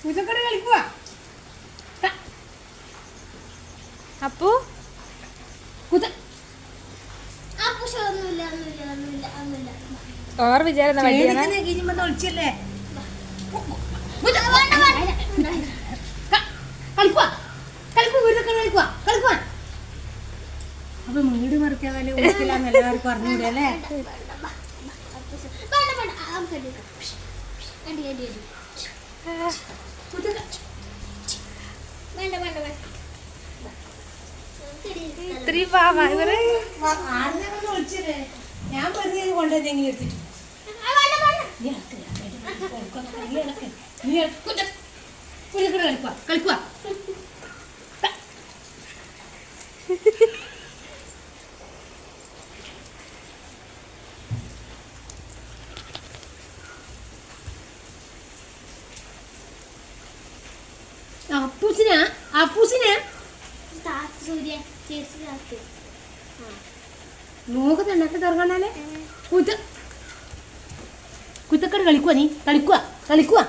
കുതിക്കട് കളിക്കുക അപ്പു ഓർ വിചാരം ഒളിച്ചല്ലേ കളിക്കുക കളിക്കുക കളിക്കുക അപ്പൊ വീട് മറിക്കാതെ ഒളിക്കില്ലാന്ന് എല്ലാവർക്കും പറഞ്ഞൂടെ അല്ലേ ഞാൻ പറഞ്ഞ കൊണ്ടുവന്നെങ്കിലും എടുത്തിട്ട് കളിക്കുക കളിക്കുക അപ്പൂസിനെ നോക്കത്തെ എണ്ണൊക്കെ തുറങ്ങണല്ലേ കുത്തക്കട് കളിക്കുക നീ കളിക്കുക കളിക്കുക